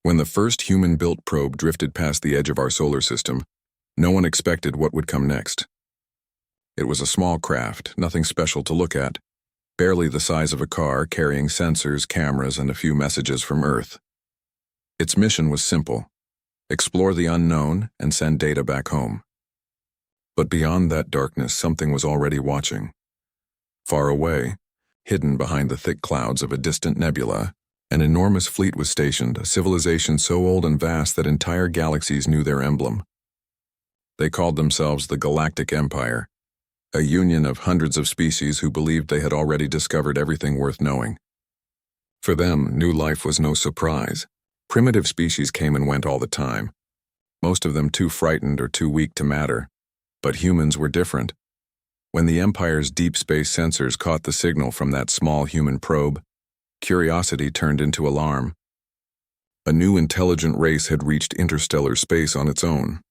When the first human-built probe drifted past the edge of our solar system, no one expected what would come next. It was a small craft, nothing special to look at, barely the size of a car, carrying sensors, cameras, and a few messages from Earth. Its mission was simple: explore the unknown and send data back home. But beyond that darkness, something was already watching. Far away, hidden behind the thick clouds of a distant nebula, an enormous fleet was stationed, a civilization so old and vast that entire galaxies knew their emblem. They called themselves the Galactic Empire, a union of hundreds of species who believed they had already discovered everything worth knowing. For them, new life was no surprise. Primitive species came and went all the time, most of them too frightened or too weak to matter. But humans were different. When the Empire's deep space sensors caught the signal from that small human probe, curiosity turned into alarm. A new intelligent race had reached interstellar space on its own.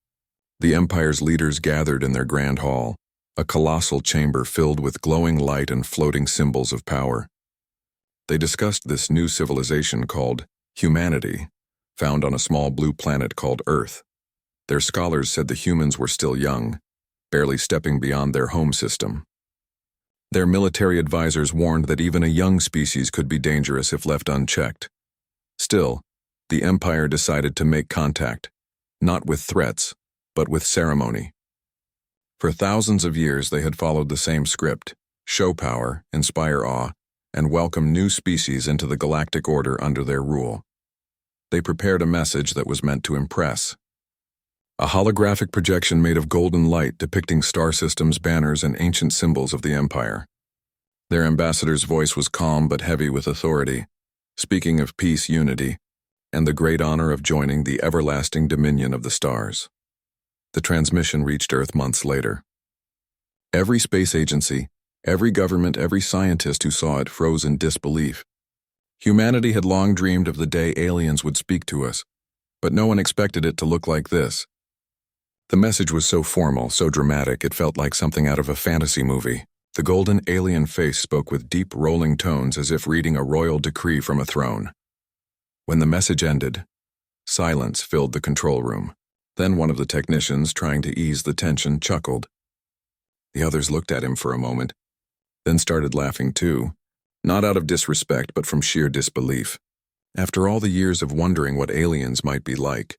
The Empire's leaders gathered in their grand hall, a colossal chamber filled with glowing light and floating symbols of power. They discussed this new civilization called humanity, found on a small blue planet called Earth. Their scholars said the humans were still young, barely stepping beyond their home system. Their military advisors warned that even a young species could be dangerous if left unchecked. Still, the Empire decided to make contact, not with threats, but with ceremony. For thousands of years they had followed the same script: show power, inspire awe, and welcome new species into the galactic order under their rule. They prepared a message that was meant to impress. A holographic projection made of golden light depicting star systems, banners, and ancient symbols of the Empire. Their ambassador's voice was calm but heavy with authority, speaking of peace, unity, and the great honor of joining the everlasting dominion of the stars. The transmission reached Earth months later. Every space agency, every government, every scientist who saw it froze in disbelief. Humanity had long dreamed of the day aliens would speak to us, but no one expected it to look like this. The message was so formal, so dramatic, it felt like something out of a fantasy movie. The golden alien face spoke with deep, rolling tones as if reading a royal decree from a throne. When the message ended, silence filled the control room. Then one of the technicians, trying to ease the tension, chuckled. The others looked at him for a moment, then started laughing too, not out of disrespect but from sheer disbelief. After all the years of wondering what aliens might be like,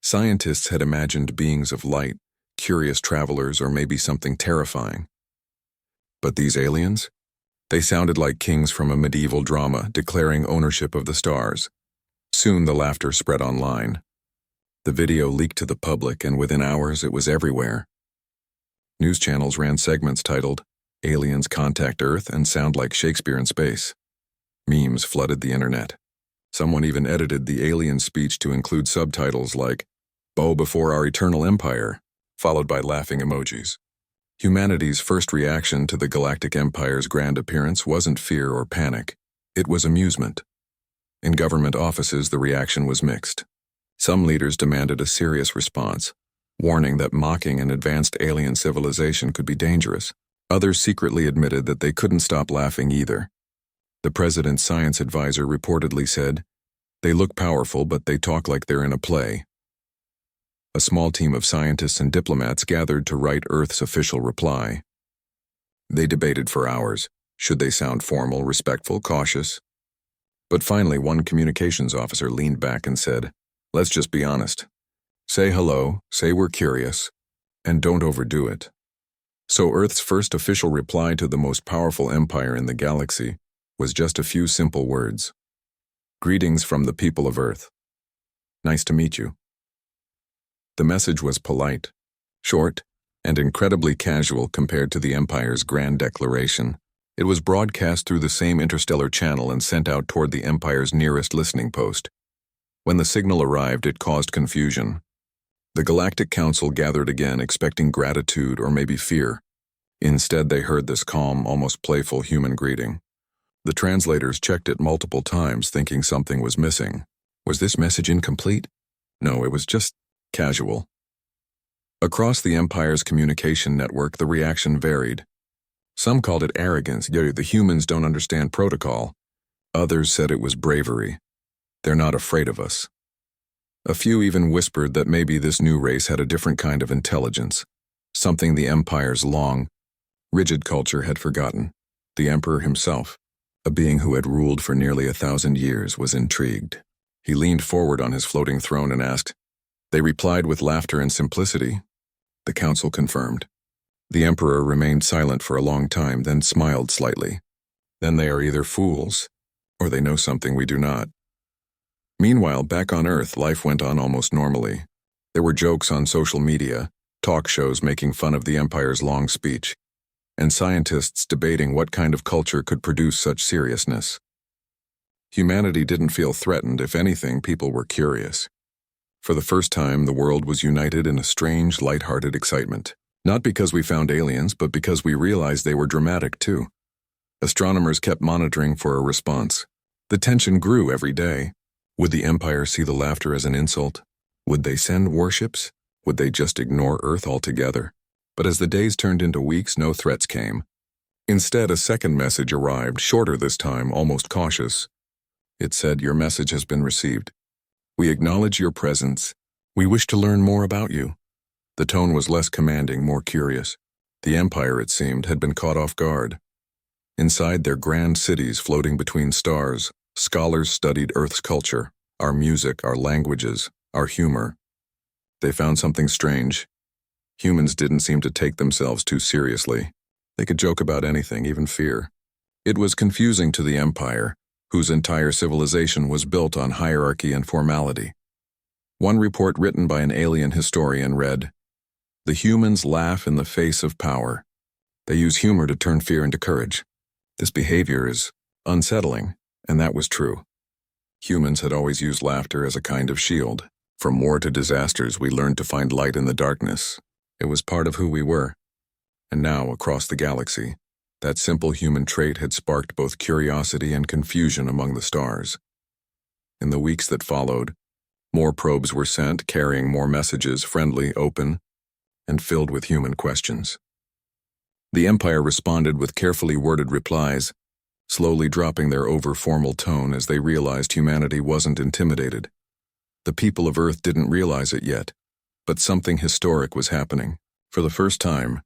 scientists had imagined beings of light, curious travelers, or maybe something terrifying. But these aliens? They sounded like kings from a medieval drama declaring ownership of the stars. Soon the laughter spread online. The video leaked to the public, and within hours it was everywhere. News channels ran segments titled, "Aliens Contact Earth and Sound Like Shakespeare in Space." Memes flooded the internet. Someone even edited the alien speech to include subtitles like, "Bow before our eternal empire," followed by laughing emojis. Humanity's first reaction to the Galactic Empire's grand appearance wasn't fear or panic. It was amusement. In government offices, the reaction was mixed. Some leaders demanded a serious response, warning that mocking an advanced alien civilization could be dangerous. Others secretly admitted that they couldn't stop laughing either. The president's science advisor reportedly said, "They look powerful, but they talk like they're in a play." A small team of scientists and diplomats gathered to write Earth's official reply. They debated for hours. Should they sound formal, respectful, cautious? But finally, one communications officer leaned back and said, "Let's just be honest. Say hello, say we're curious, and don't overdo it." So Earth's first official reply to the most powerful empire in the galaxy was just a few simple words. "Greetings from the people of Earth. Nice to meet you." The message was polite, short, and incredibly casual compared to the Empire's grand declaration. It was broadcast through the same interstellar channel and sent out toward the Empire's nearest listening post. When the signal arrived, it caused confusion. The Galactic Council gathered again, expecting gratitude or maybe fear. Instead, they heard this calm, almost playful human greeting. The translators checked it multiple times, thinking something was missing. Was this message incomplete? No, it was just casual. Across the Empire's communication network, the reaction varied. Some called it arrogance, yet the humans don't understand protocol. Others said it was bravery. They're not afraid of us. A few even whispered that maybe this new race had a different kind of intelligence, something the Empire's long, rigid culture had forgotten. The Emperor himself, a being who had ruled for nearly 1,000 years, was intrigued. He leaned forward on his floating throne and asked. They replied with laughter and simplicity. The council confirmed. The Emperor remained silent for a long time, then smiled slightly. Then they are either fools, or they know something we do not. Meanwhile, back on Earth, life went on almost normally. There were jokes on social media, talk shows making fun of the Empire's long speech, and scientists debating what kind of culture could produce such seriousness. Humanity didn't feel threatened. If anything, people were curious. For the first time, the world was united in a strange, light-hearted excitement. Not because we found aliens, but because we realized they were dramatic too. Astronomers kept monitoring for a response. The tension grew every day. Would the Empire see the laughter as an insult? Would they send warships? Would they just ignore Earth altogether? But as the days turned into weeks, no threats came. Instead, a second message arrived, shorter this time, almost cautious. It said, "Your message has been received. We acknowledge your presence. We wish to learn more about you." The tone was less commanding, more curious. The Empire, it seemed, had been caught off guard. Inside their grand cities floating between stars, scholars studied Earth's culture, our music, our languages, our humor. They found something strange. Humans didn't seem to take themselves too seriously. They could joke about anything, even fear. It was confusing to the Empire, whose entire civilization was built on hierarchy and formality. One report written by an alien historian read, "The humans laugh in the face of power. They use humor to turn fear into courage. This behavior is unsettling," and that was true. Humans had always used laughter as a kind of shield. From war to disasters, we learned to find light in the darkness. It was part of who we were. And now, across the galaxy, that simple human trait had sparked both curiosity and confusion among the stars. In the weeks that followed, more probes were sent, carrying more messages, friendly, open, and filled with human questions. The Empire responded with carefully worded replies, slowly dropping their over-formal tone as they realized humanity wasn't intimidated. The people of Earth didn't realize it yet, but something historic was happening. For the first time,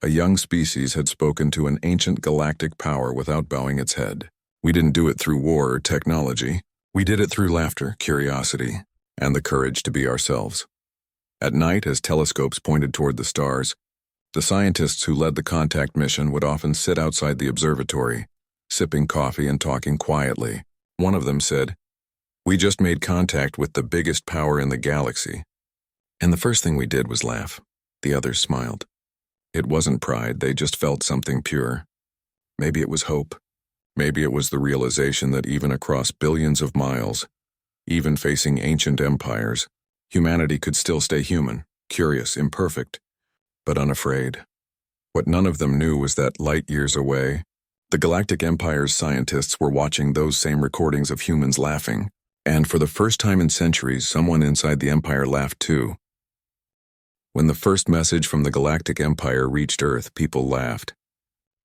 a young species had spoken to an ancient galactic power without bowing its head. We didn't do it through war or technology. We did it through laughter, curiosity, and the courage to be ourselves. At night, as telescopes pointed toward the stars, the scientists who led the contact mission would often sit outside the observatory, sipping coffee and talking quietly. One of them said, "We just made contact with the biggest power in the galaxy." And the first thing we did was laugh. The others smiled. It wasn't pride, they just felt something pure. Maybe it was hope. Maybe it was the realization that even across billions of miles, even facing ancient empires, humanity could still stay human, curious, imperfect, but unafraid. What none of them knew was that light years away, the Galactic Empire's scientists were watching those same recordings of humans laughing, and for the first time in centuries, someone inside the Empire laughed too. When the first message from the Galactic Empire reached Earth, people laughed.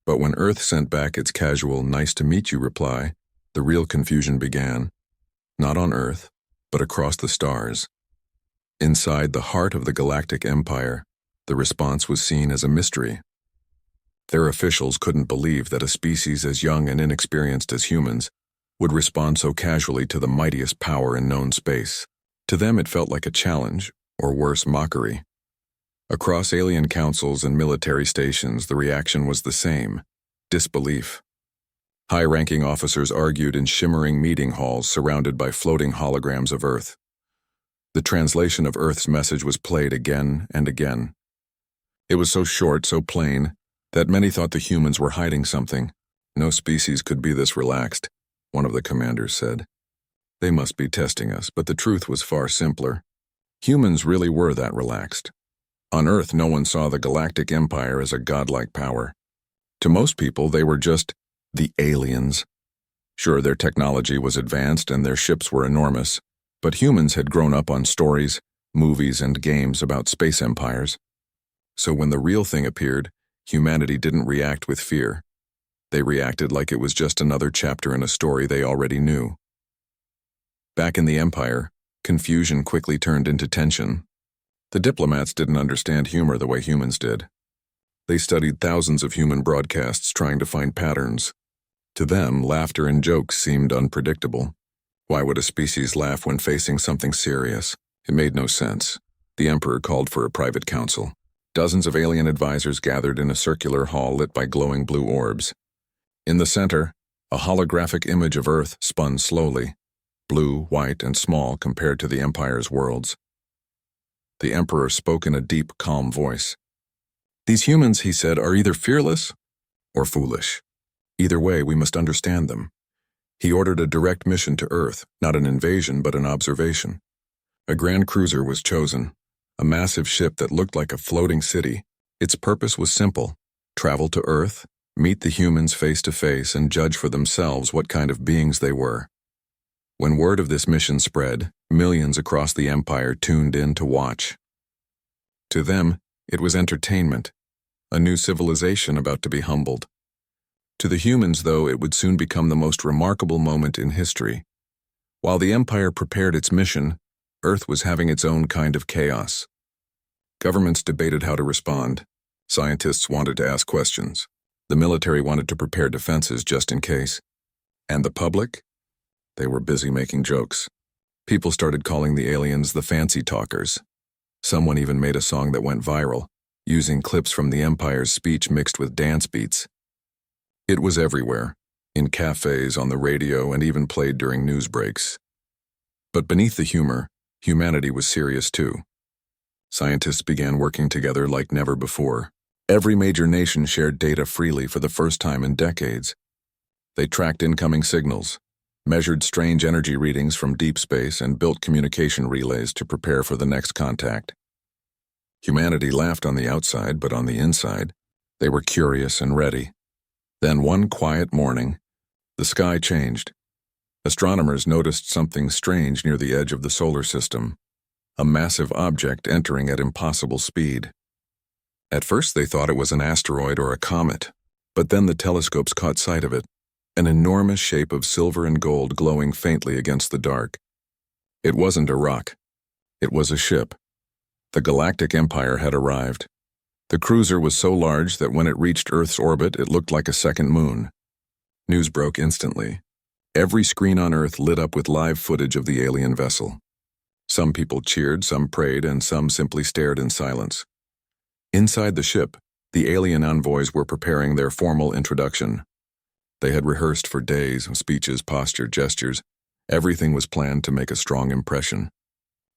But when Earth sent back its casual, "nice to meet you" reply, the real confusion began. Not on Earth, but across the stars. Inside the heart of the Galactic Empire, the response was seen as a mystery. Their officials couldn't believe that a species as young and inexperienced as humans would respond so casually to the mightiest power in known space. To them it felt like a challenge, or worse, mockery. Across alien councils and military stations, the reaction was the same: disbelief. High-ranking officers argued in shimmering meeting halls surrounded by floating holograms of Earth. The translation of Earth's message was played again and again. It was so short, so plain, that many thought the humans were hiding something. "No species could be this relaxed," one of the commanders said. "They must be testing us," but the truth was far simpler. Humans really were that relaxed. On Earth, no one saw the Galactic Empire as a godlike power. To most people, they were just the aliens. Sure, their technology was advanced and their ships were enormous, but humans had grown up on stories, movies, and games about space empires. So when the real thing appeared, humanity didn't react with fear. They reacted like it was just another chapter in a story they already knew. Back in the Empire, Confusion quickly turned into tension. The diplomats didn't understand humor the way humans did. They studied thousands of human broadcasts trying to find patterns. To them, laughter and jokes seemed unpredictable. Why would a species laugh when facing something serious? It made no sense. The Emperor called for a private council. Dozens of alien advisors gathered in a circular hall lit by glowing blue orbs. In the center, a holographic image of Earth spun slowly, blue, white, and small compared to the Empire's worlds. The Emperor spoke in a deep, calm voice. "These humans," he said, "are either fearless or foolish. Either way, we must understand them." He ordered a direct mission to Earth, not an invasion but an observation. A grand cruiser was chosen, a massive ship that looked like a floating city. Its purpose was simple: travel to Earth, meet the humans face to face, and judge for themselves what kind of beings they were. When word of this mission spread, millions across the Empire tuned in to watch. To them, it was entertainment, a new civilization about to be humbled. To the humans, though, it would soon become the most remarkable moment in history. While the Empire prepared its mission, Earth was having its own kind of chaos. Governments debated how to respond. Scientists wanted to ask questions. The military wanted to prepare defenses just in case. And the public? They were busy making jokes. People started calling the aliens the fancy talkers. Someone even made a song that went viral, using clips from the Empire's speech mixed with dance beats. It was everywhere, in cafes, on the radio, and even played during news breaks. But beneath the humor, humanity was serious too. Scientists began working together like never before. Every major nation shared data freely for the first time in decades. They tracked incoming signals, measured strange energy readings from deep space, and built communication relays to prepare for the next contact. Humanity laughed on the outside, but on the inside, they were curious and ready. Then one quiet morning, the sky changed. Astronomers noticed something strange near the edge of the solar system, a massive object entering at impossible speed. At first they thought it was an asteroid or a comet, but then the telescopes caught sight of it, an enormous shape of silver and gold glowing faintly against the dark. It wasn't a rock. It was a ship. The Galactic Empire had arrived. The cruiser was so large that when it reached Earth's orbit, it looked like a second moon. News broke instantly. Every screen on Earth lit up with live footage of the alien vessel. Some people cheered, some prayed, and some simply stared in silence. Inside the ship, the alien envoys were preparing their formal introduction. They had rehearsed for days, speeches, posture, gestures. Everything was planned to make a strong impression.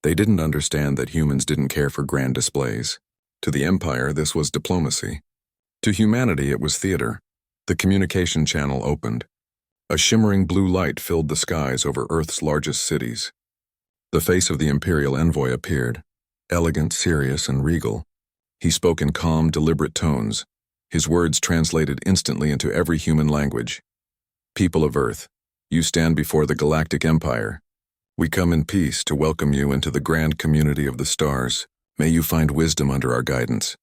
They didn't understand that humans didn't care for grand displays. To the Empire, this was diplomacy. To humanity, it was theater. The communication channel opened. A shimmering blue light filled the skies over Earth's largest cities. The face of the Imperial envoy appeared, elegant, serious, and regal. He spoke in calm, deliberate tones. His words translated instantly into every human language. "People of Earth, you stand before the Galactic Empire. We come in peace to welcome you into the grand community of the stars. May you find wisdom under our guidance."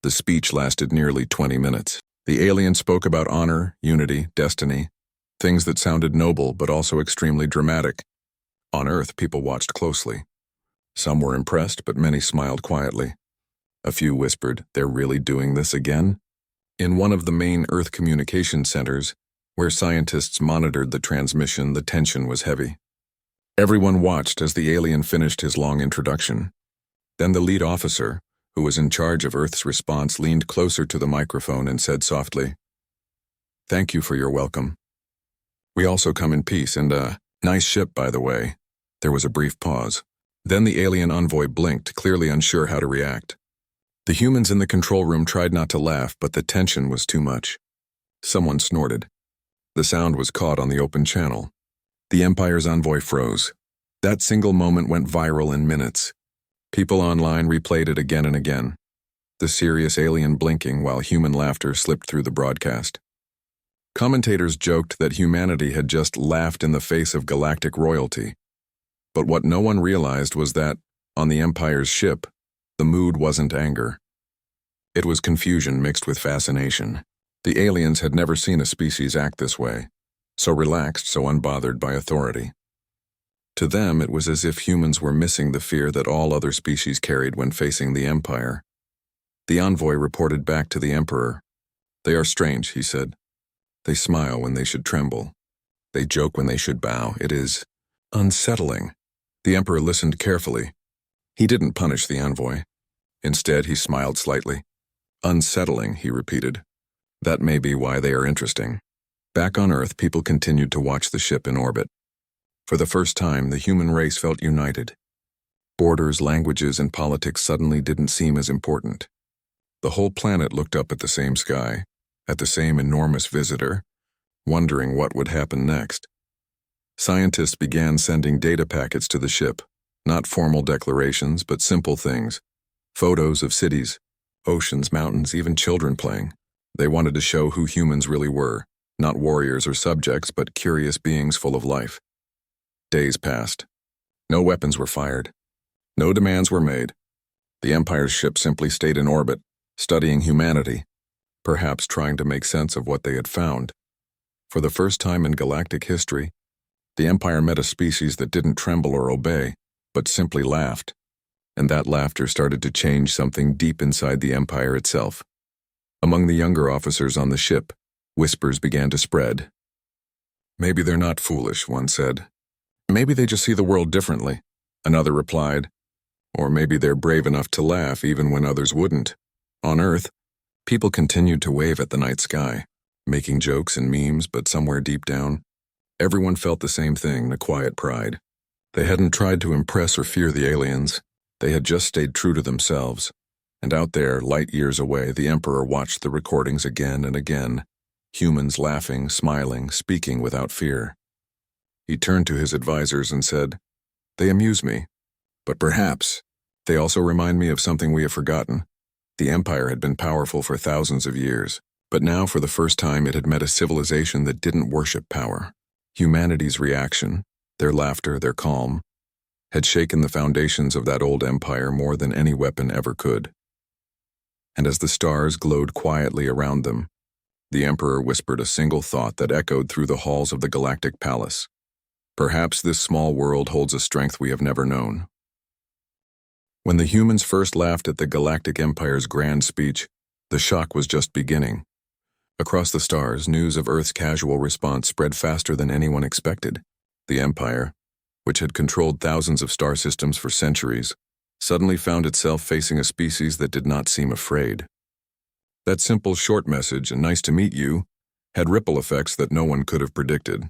The speech lasted nearly 20 minutes. The alien spoke about honor, unity, destiny, things that sounded noble but also extremely dramatic. On Earth, people watched closely. Some were impressed, but many smiled quietly. A few whispered, "They're really doing this again?" In one of the main Earth communication centers, where scientists monitored the transmission, the tension was heavy. Everyone watched as the alien finished his long introduction. Then the lead officer, who was in charge of Earth's response, leaned closer to the microphone and said softly, "Thank you for your welcome. We also come in peace, and nice ship, by the way." There was a brief pause. Then the alien envoy blinked, clearly unsure how to react. The humans in the control room tried not to laugh, but the tension was too much. Someone snorted. The sound was caught on the open channel. The Empire's envoy froze. That single moment went viral in minutes. People online replayed it again and again. The serious alien blinking while human laughter slipped through the broadcast. Commentators joked that humanity had just laughed in the face of galactic royalty. But what no one realized was that, on the Empire's ship, the mood wasn't anger. It was confusion mixed with fascination. The aliens had never seen a species act this way, so relaxed, so unbothered by authority. To them, it was as if humans were missing the fear that all other species carried when facing the Empire. The envoy reported back to the Emperor. "They are strange," he said. "They smile when they should tremble. They joke when they should bow. It is unsettling." The Emperor listened carefully. He didn't punish the envoy. Instead, he smiled slightly. "Unsettling," he repeated. "That may be why they are interesting." Back on Earth, people continued to watch the ship in orbit. For the first time, the human race felt united. Borders, languages, and politics suddenly didn't seem as important. The whole planet looked up at the same sky, at the same enormous visitor, wondering what would happen next. Scientists began sending data packets to the ship, not formal declarations, but simple things. Photos of cities, oceans, mountains, even children playing. They wanted to show who humans really were, not warriors or subjects, but curious beings full of life. Days passed. No weapons were fired. No demands were made. The Empire's ship simply stayed in orbit, studying humanity, perhaps trying to make sense of what they had found. For the first time in galactic history, the Empire met a species that didn't tremble or obey, but simply laughed. And that laughter started to change something deep inside the Empire itself. Among the younger officers on the ship, whispers began to spread. "Maybe they're not foolish," one said. "Maybe they just see the world differently," another replied. "Or maybe they're brave enough to laugh even when others wouldn't." On Earth, people continued to wave at the night sky, making jokes and memes, but somewhere deep down, everyone felt the same thing, a quiet pride. They hadn't tried to impress or fear the aliens. They had just stayed true to themselves. And out there, light years away, the Emperor watched the recordings again and again, humans laughing, smiling, speaking without fear. He turned to his advisors and said, "They amuse me, but perhaps they also remind me of something we have forgotten." The Empire had been powerful for thousands of years, but now for the first time it had met a civilization that didn't worship power. Humanity's reaction, their laughter, their calm, had shaken the foundations of that old empire more than any weapon ever could. And as the stars glowed quietly around them, the Emperor whispered a single thought that echoed through the halls of the Galactic Palace. "Perhaps this small world holds a strength we have never known." When the humans first laughed at the Galactic Empire's grand speech, the shock was just beginning. Across the stars, news of Earth's casual response spread faster than anyone expected. The Empire, which had controlled thousands of star systems for centuries, suddenly found itself facing a species that did not seem afraid. That simple short message, "nice to meet you," had ripple effects that no one could have predicted.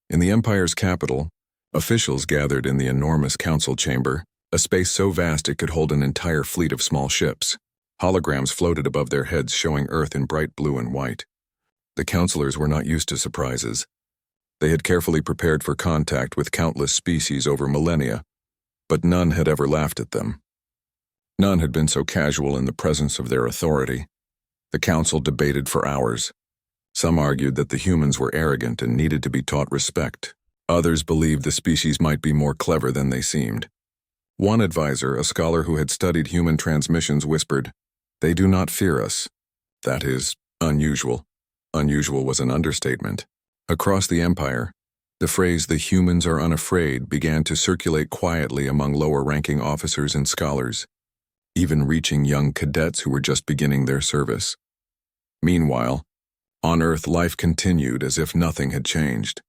In the Empire's capital, officials gathered in the enormous council chamber, a space so vast it could hold an entire fleet of small ships. Holograms floated above their heads showing Earth in bright blue and white. The counselors were not used to surprises. They had carefully prepared for contact with countless species over millennia, but none had ever laughed at them. None had been so casual in the presence of their authority. The council debated for hours. Some argued that the humans were arrogant and needed to be taught respect. Others believed the species might be more clever than they seemed. One advisor, a scholar who had studied human transmissions, whispered, "They do not fear us. That is unusual." Unusual was an understatement. Across the Empire, the phrase "the humans are unafraid" began to circulate quietly among lower-ranking officers and scholars, even reaching young cadets who were just beginning their service. Meanwhile, on Earth, life continued as if nothing had changed.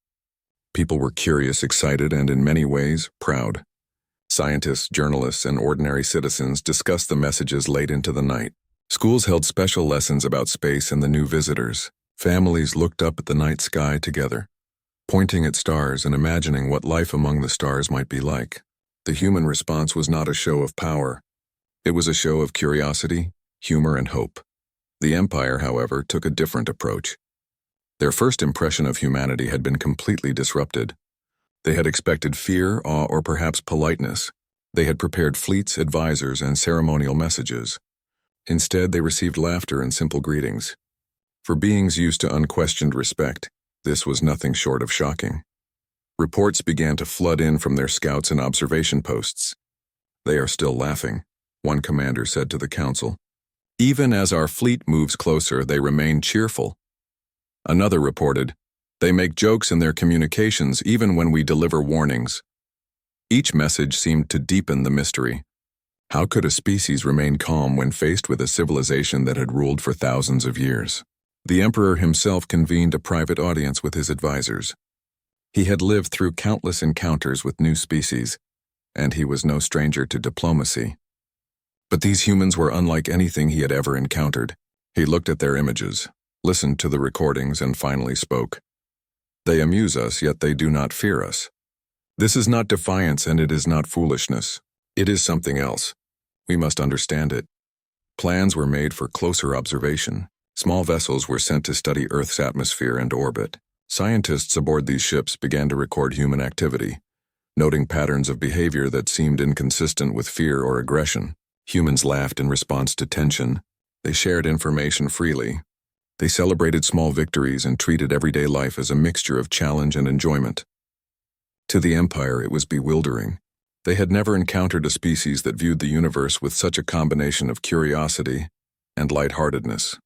People were curious, excited, and in many ways, proud. Scientists, journalists, and ordinary citizens discussed the messages late into the night. Schools held special lessons about space and the new visitors. Families looked up at the night sky together, pointing at stars and imagining what life among the stars might be like. The human response was not a show of power. It was a show of curiosity, humor, and hope. The Empire, however, took a different approach. Their first impression of humanity had been completely disrupted. They had expected fear, awe, or perhaps politeness. They had prepared fleets, advisors, and ceremonial messages. Instead, they received laughter and simple greetings. For beings used to unquestioned respect, this was nothing short of shocking. Reports began to flood in from their scouts and observation posts. "They are still laughing," one commander said to the council. "Even as our fleet moves closer, they remain cheerful." Another reported, They make jokes in their communications even when we deliver warnings. Each message seemed to deepen the mystery. How could a species remain calm when faced with a civilization that had ruled for thousands of years? The emperor himself convened a private audience with his advisors. He had lived through countless encounters with new species, and he was no stranger to diplomacy. But these humans were unlike anything he had ever encountered. He looked at their images, listened to the recordings, and finally spoke. They amuse us, yet they do not fear us. This is not defiance, and it is not foolishness. It is something else. We must understand it. Plans were made for closer observation. Small vessels were sent to study Earth's atmosphere and orbit. Scientists aboard these ships began to record human activity, noting patterns of behavior that seemed inconsistent with fear or aggression. Humans laughed in response to tension. They shared information freely. They celebrated small victories and treated everyday life as a mixture of challenge and enjoyment. To the Empire, it was bewildering. They had never encountered a species that viewed the universe with such a combination of curiosity and lightheartedness.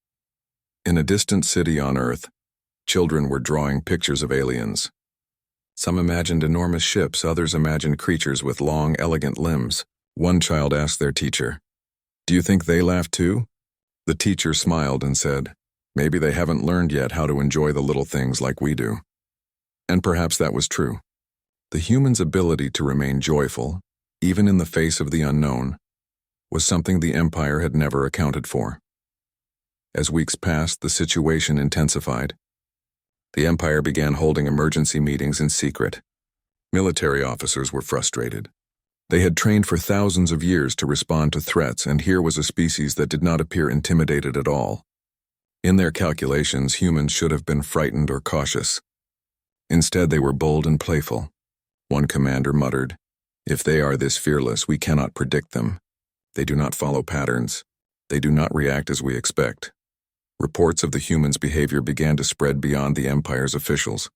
In a distant city on Earth, children were drawing pictures of aliens. Some imagined enormous ships, others imagined creatures with long, elegant limbs. One child asked their teacher, "Do you think they laugh too?" The teacher smiled and said, "Maybe they haven't learned yet how to enjoy the little things like we do." And perhaps that was true. The human's ability to remain joyful, even in the face of the unknown, was something the Empire had never accounted for. As weeks passed, the situation intensified. The Empire began holding emergency meetings in secret. Military officers were frustrated. They had trained for thousands of years to respond to threats, and here was a species that did not appear intimidated at all. In their calculations, humans should have been frightened or cautious. Instead, they were bold and playful. One commander muttered, "If they are this fearless, we cannot predict them. They do not follow patterns. They do not react as we expect." Reports of the humans' behavior began to spread beyond the Empire's officials.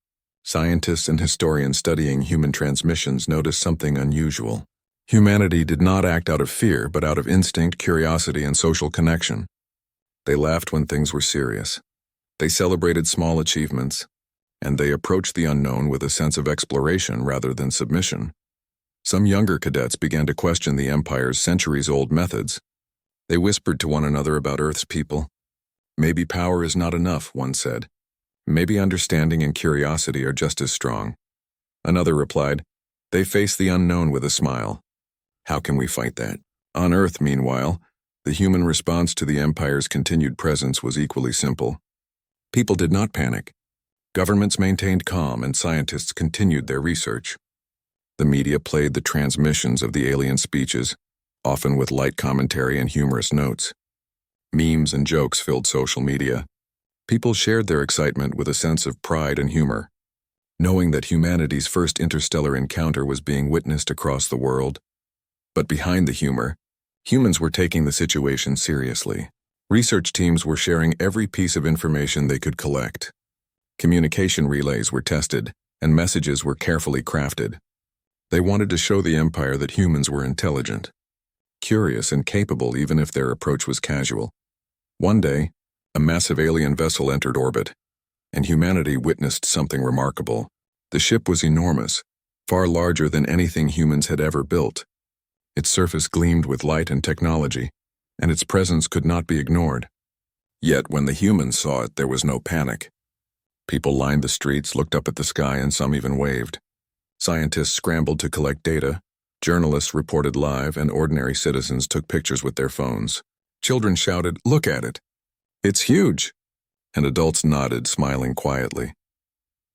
Scientists and historians studying human transmissions noticed something unusual. Humanity did not act out of fear, but out of instinct, curiosity, and social connection. They laughed when things were serious. They celebrated small achievements, and they approached the unknown with a sense of exploration rather than submission. Some younger cadets began to question the Empire's centuries-old methods. They whispered to one another about Earth's people. "Maybe power is not enough," one said. "Maybe understanding and curiosity are just as strong." Another replied, "They face the unknown with a smile. How can we fight that?" On Earth, meanwhile, the human response to the Empire's continued presence was equally simple. People did not panic. Governments maintained calm, and scientists continued their research. The media played the transmissions of the alien speeches, often with light commentary and humorous notes. Memes and jokes filled social media. People shared their excitement with a sense of pride and humor, knowing that humanity's first interstellar encounter was being witnessed across the world. But behind the humor, humans were taking the situation seriously. Research teams were sharing every piece of information they could collect. Communication relays were tested, and messages were carefully crafted. They wanted to show the Empire that humans were intelligent, curious, and capable even if their approach was casual. One day, a massive alien vessel entered orbit, and humanity witnessed something remarkable. The ship was enormous, far larger than anything humans had ever built. Its surface gleamed with light and technology, and its presence could not be ignored. Yet when the humans saw it, there was no panic. People lined the streets, looked up at the sky, and some even waved. Scientists scrambled to collect data, journalists reported live, and ordinary citizens took pictures with their phones. Children shouted, "Look at it! It's huge!" And adults nodded, smiling quietly.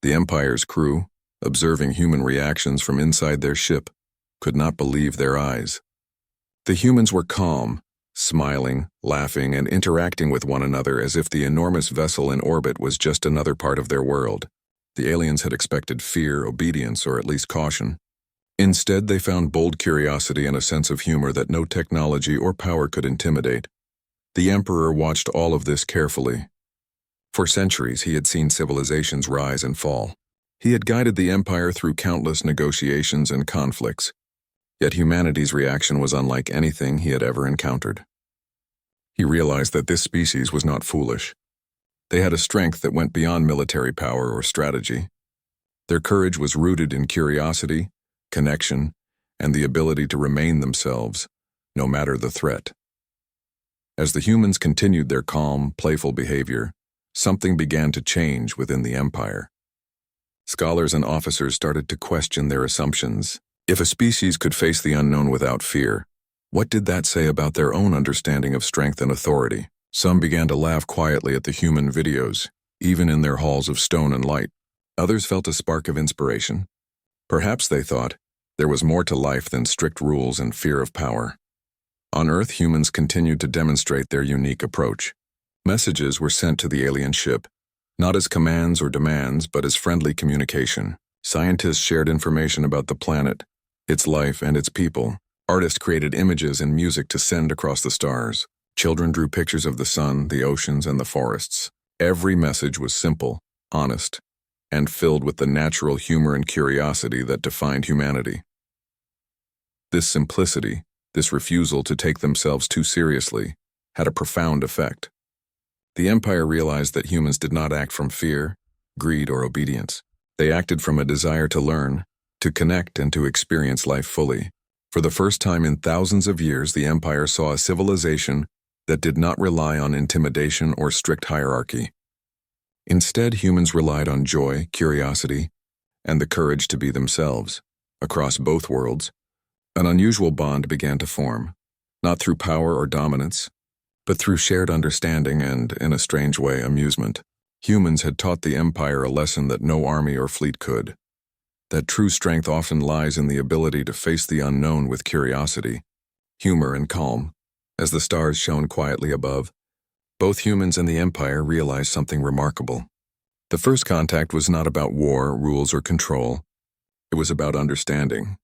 The Empire's crew, observing human reactions from inside their ship, could not believe their eyes. The humans were calm, smiling, laughing, and interacting with one another as if the enormous vessel in orbit was just another part of their world. The aliens had expected fear, obedience, or at least caution. Instead, they found bold curiosity and a sense of humor that no technology or power could intimidate. The Emperor watched all of this carefully. For centuries, he had seen civilizations rise and fall. He had guided the Empire through countless negotiations and conflicts. Yet humanity's reaction was unlike anything he had ever encountered. He realized that this species was not foolish. They had a strength that went beyond military power or strategy. Their courage was rooted in curiosity, connection, and the ability to remain themselves, no matter the threat. As the humans continued their calm, playful behavior, something began to change within the Empire. Scholars and officers started to question their assumptions. If a species could face the unknown without fear, what did that say about their own understanding of strength and authority? Some began to laugh quietly at the human videos, even in their halls of stone and light. Others felt a spark of inspiration. Perhaps, they thought, there was more to life than strict rules and fear of power. On Earth, humans continued to demonstrate their unique approach. Messages were sent to the alien ship, not as commands or demands, but as friendly communication. Scientists shared information about the planet, its life, and its people. Artists created images and music to send across the stars. Children drew pictures of the sun, the oceans, and the forests. Every message was simple, honest, and filled with the natural humor and curiosity that defined humanity. This simplicity, this refusal to take themselves too seriously, had a profound effect. The Empire realized that humans did not act from fear, greed, or obedience. They acted from a desire to learn, to connect, and to experience life fully. For the first time in thousands of years, the Empire saw a civilization that did not rely on intimidation or strict hierarchy. Instead, humans relied on joy, curiosity, and the courage to be themselves. Across both worlds, an unusual bond began to form, not through power or dominance, but through shared understanding and, in a strange way, amusement. Humans had taught the Empire a lesson that no army or fleet could, that true strength often lies in the ability to face the unknown with curiosity, humor, and calm. As the stars shone quietly above, both humans and the Empire realized something remarkable. The first contact was not about war, rules, or control. It was about understanding.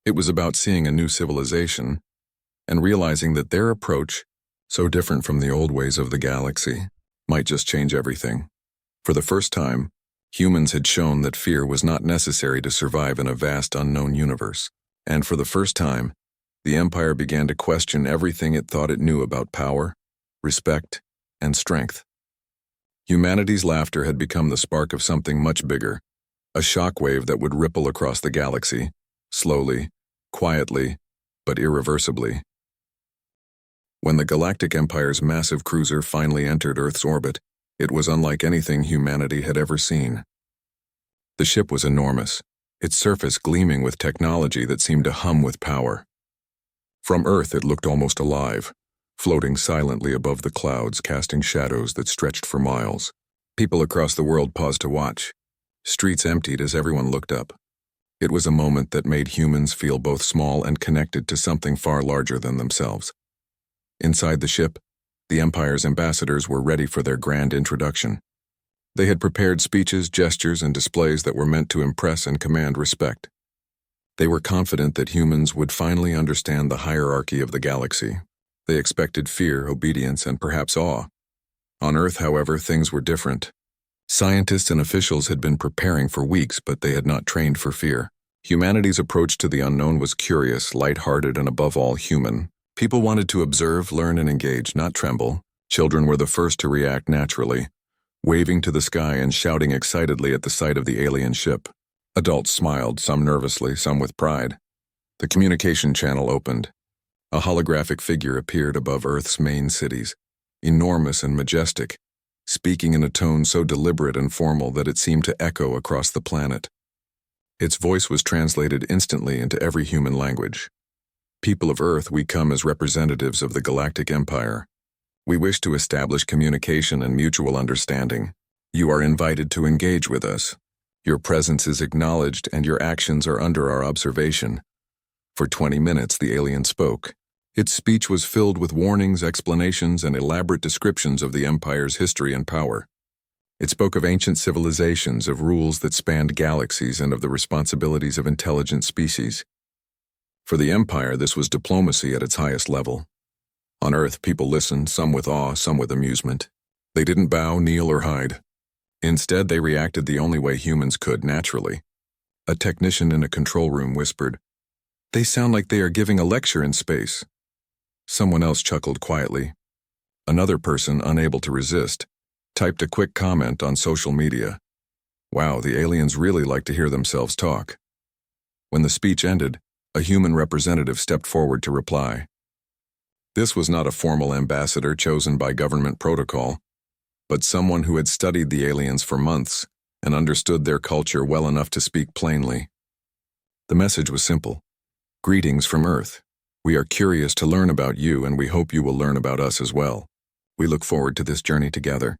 It was about seeing a new civilization and realizing that their approach, so different from the old ways of the galaxy, might just change everything. For the first time, humans had shown that fear was not necessary to survive in a vast unknown universe. And for the first time, the Empire began to question everything it thought it knew about power, respect, and strength. Humanity's laughter had become the spark of something much bigger, a shockwave that would ripple across the galaxy, slowly, quietly, but irreversibly. When the Galactic Empire's massive cruiser finally entered Earth's orbit, it was unlike anything humanity had ever seen. The ship was enormous, its surface gleaming with technology that seemed to hum with power. From Earth it looked almost alive, floating silently above the clouds, casting shadows that stretched for miles. People across the world paused to watch. Streets emptied as everyone looked up. It was a moment that made humans feel both small and connected to something far larger than themselves. Inside the ship, the Empire's ambassadors were ready for their grand introduction. They had prepared speeches, gestures, and displays that were meant to impress and command respect. They were confident that humans would finally understand the hierarchy of the galaxy. They expected fear, obedience, and perhaps awe. On Earth, however, things were different. Scientists and officials had been preparing for weeks, but they had not trained for fear. Humanity's approach to the unknown was curious, light-hearted, and above all human. People wanted to observe, learn, and engage, not tremble. Children were the first to react naturally, waving to the sky and shouting excitedly at the sight of the alien ship. Adults smiled, some nervously, some with pride. The communication channel opened. A holographic figure appeared above Earth's main cities, enormous and majestic, speaking in a tone so deliberate and formal that it seemed to echo across the planet. Its voice was translated instantly into every human language. People of Earth, we come as representatives of the Galactic Empire. We wish to establish communication and mutual understanding. You are invited to engage with us. Your presence is acknowledged and your actions are under our observation. For 20 minutes, the alien spoke. Its speech was filled with warnings, explanations, and elaborate descriptions of the Empire's history and power. It spoke of ancient civilizations, of rules that spanned galaxies, and of the responsibilities of intelligent species. For the Empire, this was diplomacy at its highest level. On Earth, people listened, some with awe, some with amusement. They didn't bow, kneel, or hide. Instead, they reacted the only way humans could, naturally. A technician in a control room whispered, "They sound like they are giving a lecture in space." Someone else chuckled quietly. Another person, unable to resist, typed a quick comment on social media. Wow, the aliens really like to hear themselves talk. When the speech ended, a human representative stepped forward to reply. This was not a formal ambassador chosen by government protocol, but someone who had studied the aliens for months and understood their culture well enough to speak plainly. The message was simple. Greetings from Earth. We are curious to learn about you, and we hope you will learn about us as well. We look forward to this journey together.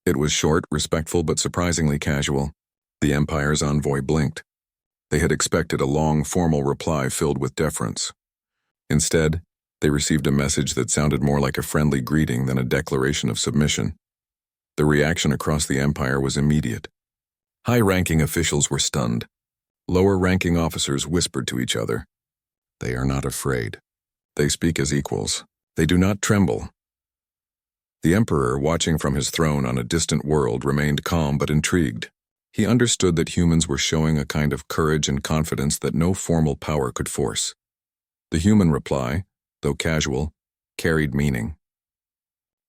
It was short, respectful, but surprisingly casual. The Empire's envoy blinked. They had expected a long, formal reply filled with deference. Instead, they received a message that sounded more like a friendly greeting than a declaration of submission. The reaction across the Empire was immediate. High-ranking officials were stunned. Lower-ranking officers whispered to each other. They are not afraid. They speak as equals. They do not tremble. The Emperor, watching from his throne on a distant world, remained calm but intrigued. He understood that humans were showing a kind of courage and confidence that no formal power could force. The human reply, though casual, carried meaning.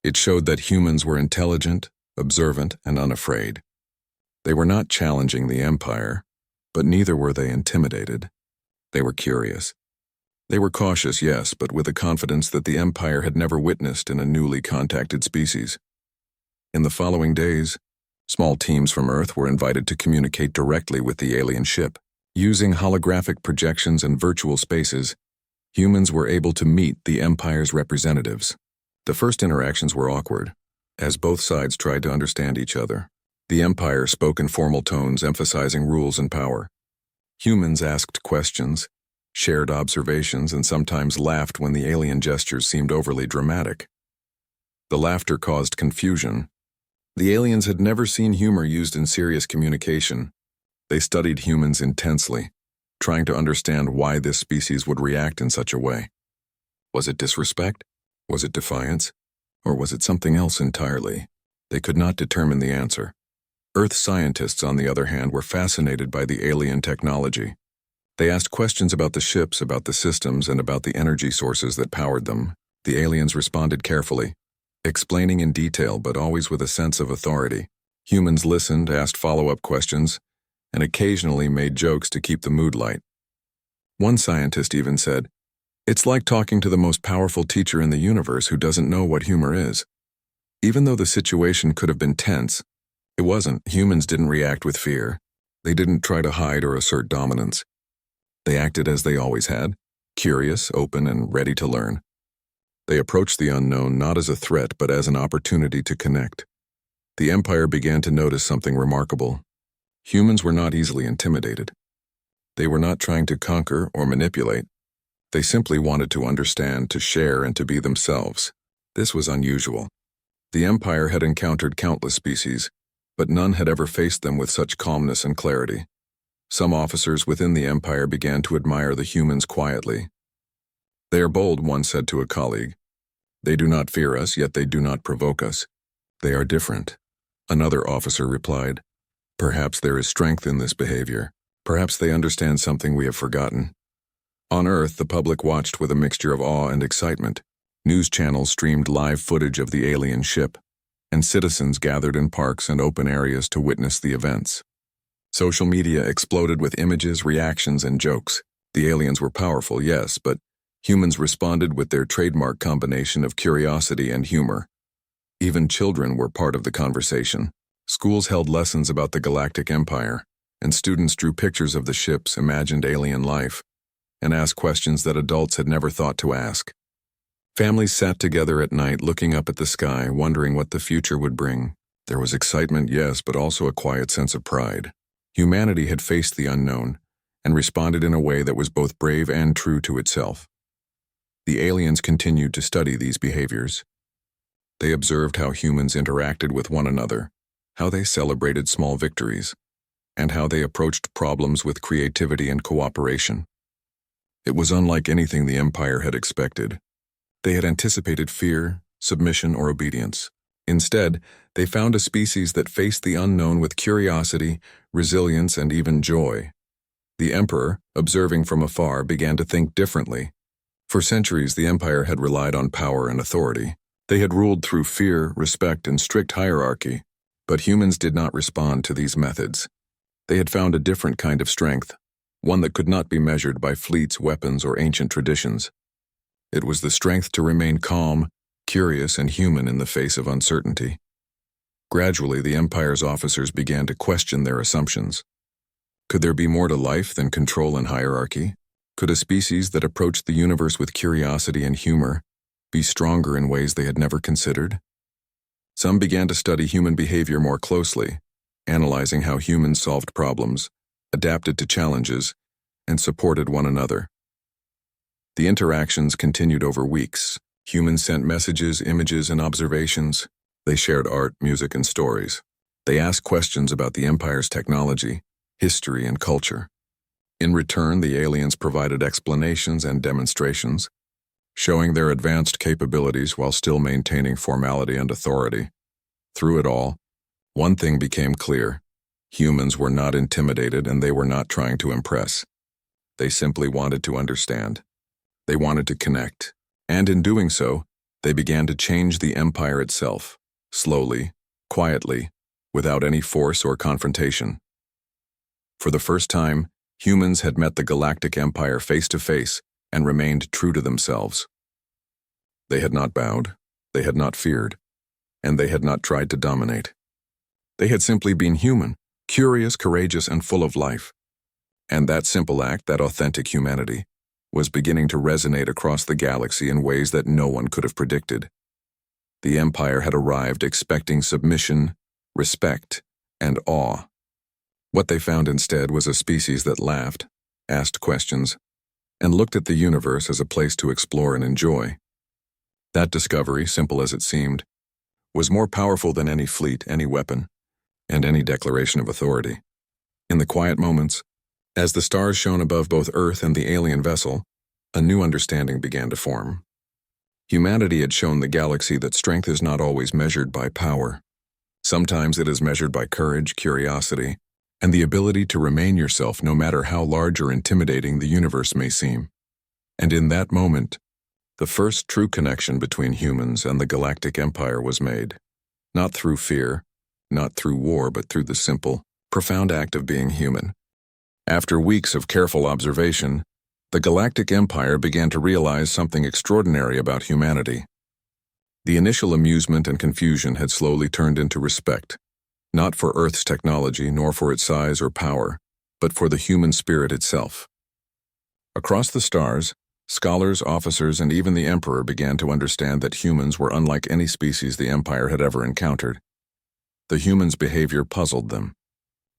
It showed that humans were intelligent, observant, and unafraid. They were not challenging the Empire, but neither were they intimidated. They were curious. They were cautious, yes, but with a confidence that the Empire had never witnessed in a newly contacted species. In the following days, small teams from Earth were invited to communicate directly with the alien ship. Using holographic projections and virtual spaces, humans were able to meet the Empire's representatives. The first interactions were awkward, as both sides tried to understand each other. The Empire spoke in formal tones, emphasizing rules and power. Humans asked questions, shared observations, and sometimes laughed when the alien gestures seemed overly dramatic. The laughter caused confusion. The aliens had never seen humor used in serious communication. They studied humans intensely, trying to understand why this species would react in such a way. Was it disrespect? Was it defiance? Or was it something else entirely? They could not determine the answer. Earth scientists, on the other hand, were fascinated by the alien technology. They asked questions about the ships, about the systems, and about the energy sources that powered them. The aliens responded carefully, explaining in detail but always with a sense of authority. Humans listened, asked follow-up questions, and occasionally made jokes to keep the mood light. One scientist even said, "It's like talking to the most powerful teacher in the universe who doesn't know what humor is." Even though the situation could have been tense, it wasn't. Humans didn't react with fear. They didn't try to hide or assert dominance. They acted as they always had, curious, open, and ready to learn. They approached the unknown not as a threat but as an opportunity to connect. The Empire began to notice something remarkable. Humans were not easily intimidated. They were not trying to conquer or manipulate. They simply wanted to understand, to share, and to be themselves. This was unusual. The Empire had encountered countless species, but none had ever faced them with such calmness and clarity. Some officers within the Empire began to admire the humans quietly. "They are bold," one said to a colleague. "They do not fear us, yet they do not provoke us. They are different." Another officer replied, "Perhaps there is strength in this behavior. Perhaps they understand something we have forgotten." On Earth, the public watched with a mixture of awe and excitement. News channels streamed live footage of the alien ship, and citizens gathered in parks and open areas to witness the events. Social media exploded with images, reactions, and jokes. The aliens were powerful, yes, but humans responded with their trademark combination of curiosity and humor. Even children were part of the conversation. Schools held lessons about the Galactic Empire, and students drew pictures of the ships, imagined alien life, and asked questions that adults had never thought to ask. Families sat together at night looking up at the sky, wondering what the future would bring. There was excitement, yes, but also a quiet sense of pride. Humanity had faced the unknown and responded in a way that was both brave and true to itself. The aliens continued to study these behaviors. They observed how humans interacted with one another, how they celebrated small victories, and how they approached problems with creativity and cooperation. It was unlike anything the Empire had expected. They had anticipated fear, submission, or obedience. Instead, they found a species that faced the unknown with curiosity, resilience, and even joy. The Emperor, observing from afar, began to think differently. For centuries, the Empire had relied on power and authority. They had ruled through fear, respect, and strict hierarchy. But humans did not respond to these methods. They had found a different kind of strength, one that could not be measured by fleets, weapons, or ancient traditions. It was the strength to remain calm, curious, and human in the face of uncertainty. Gradually, the Empire's officers began to question their assumptions. Could there be more to life than control and hierarchy? Could a species that approached the universe with curiosity and humor be stronger in ways they had never considered? Some began to study human behavior more closely, analyzing how humans solved problems, adapted to challenges, and supported one another. The interactions continued over weeks. Humans sent messages, images, and observations. They shared art, music, and stories. They asked questions about the Empire's technology, history, and culture. In return, the aliens provided explanations and demonstrations, showing their advanced capabilities while still maintaining formality and authority. Through it all, one thing became clear. Humans were not intimidated and they were not trying to impress. They simply wanted to understand. They wanted to connect. And in doing so, they began to change the Empire itself, slowly, quietly, without any force or confrontation. For the first time, humans had met the Galactic Empire face to face and remained true to themselves. They had not bowed, they had not feared, and they had not tried to dominate. They had simply been human, curious, courageous, and full of life. And that simple act, that authentic humanity, was beginning to resonate across the galaxy in ways that no one could have predicted. The Empire had arrived expecting submission, respect, and awe. What they found instead was a species that laughed, asked questions, and looked at the universe as a place to explore and enjoy. That discovery, simple as it seemed, was more powerful than any fleet, any weapon, and any declaration of authority. In the quiet moments, as the stars shone above both Earth and the alien vessel, a new understanding began to form. Humanity had shown the galaxy that strength is not always measured by power. Sometimes it is measured by courage, curiosity, and the ability to remain yourself no matter how large or intimidating the universe may seem. And in that moment, the first true connection between humans and the Galactic Empire was made. Not through fear, not through war, but through the simple, profound act of being human. After weeks of careful observation, the Galactic Empire began to realize something extraordinary about humanity. The initial amusement and confusion had slowly turned into respect, not for Earth's technology nor for its size or power, but for the human spirit itself. Across the stars, scholars, officers, and even the Emperor began to understand that humans were unlike any species the Empire had ever encountered. The humans' behavior puzzled them.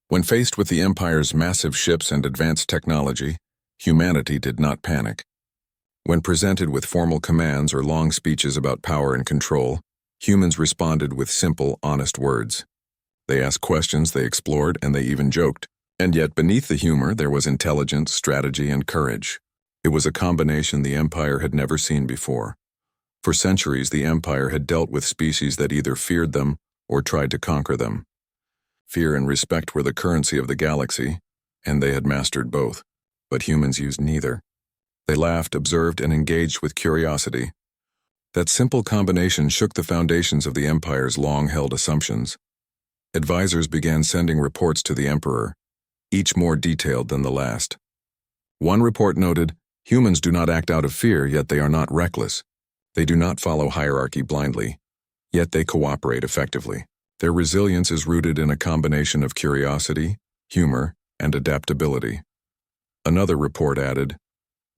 When faced with the Empire's massive ships and advanced technology, humanity did not panic. When presented with formal commands or long speeches about power and control, humans responded with simple, honest words. They asked questions, they explored, and they even joked. And yet beneath the humor there was intelligence, strategy, and courage. It was a combination the Empire had never seen before. For centuries, the Empire had dealt with species that either feared them or tried to conquer them. Fear and respect were the currency of the galaxy, and they had mastered both. But humans used neither. They laughed, observed, and engaged with curiosity. That simple combination shook the foundations of the Empire's long-held assumptions. Advisors began sending reports to the Emperor, each more detailed than the last. One report noted, "Humans do not act out of fear, yet they are not reckless. They do not follow hierarchy blindly, yet they cooperate effectively. Their resilience is rooted in a combination of curiosity, humor, and adaptability." Another report added,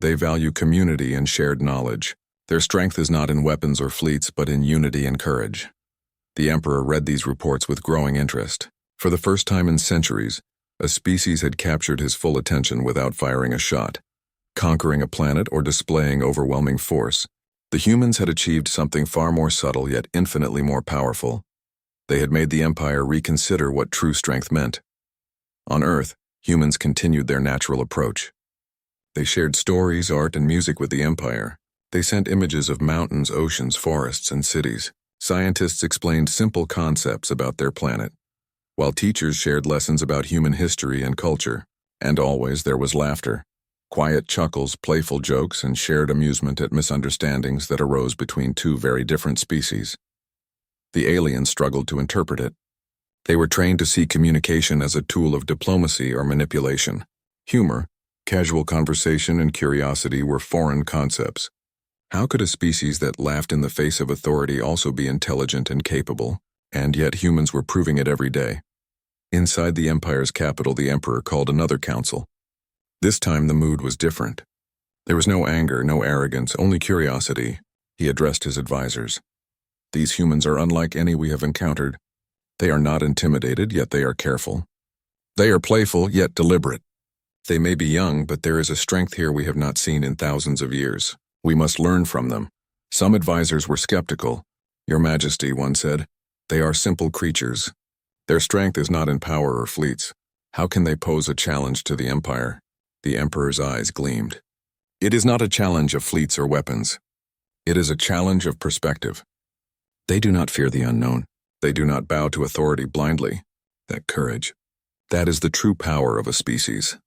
"They value community and shared knowledge. Their strength is not in weapons or fleets, but in unity and courage." The Emperor read these reports with growing interest. For the first time in centuries, a species had captured his full attention without firing a shot, conquering a planet or displaying overwhelming force. The humans had achieved something far more subtle yet infinitely more powerful. They had made the Empire reconsider what true strength meant. On Earth, humans continued their natural approach. They shared stories, art, and music with the Empire. They sent images of mountains, oceans, forests, and cities. Scientists explained simple concepts about their planet, while teachers shared lessons about human history and culture. And always there was laughter, quiet chuckles, playful jokes, and shared amusement at misunderstandings that arose between two very different species. The aliens struggled to interpret it. They were trained to see communication as a tool of diplomacy or manipulation. Humor, casual conversation, and curiosity were foreign concepts. How could a species that laughed in the face of authority also be intelligent and capable? And yet humans were proving it every day. Inside the Empire's capital, the Emperor called another council. This time the mood was different. There was no anger, no arrogance, only curiosity. He addressed his advisors. These humans are unlike any we have encountered. They are not intimidated, yet they are careful. They are playful, yet deliberate. They may be young, but there is a strength here we have not seen in thousands of years. We must learn from them. Some advisors were skeptical. Your Majesty, one said, they are simple creatures. Their strength is not in power or fleets. How can they pose a challenge to the Empire? The Emperor's eyes gleamed. It is not a challenge of fleets or weapons. It is a challenge of perspective. They do not fear the unknown. They do not bow to authority blindly. That courage. That is the true power of a species.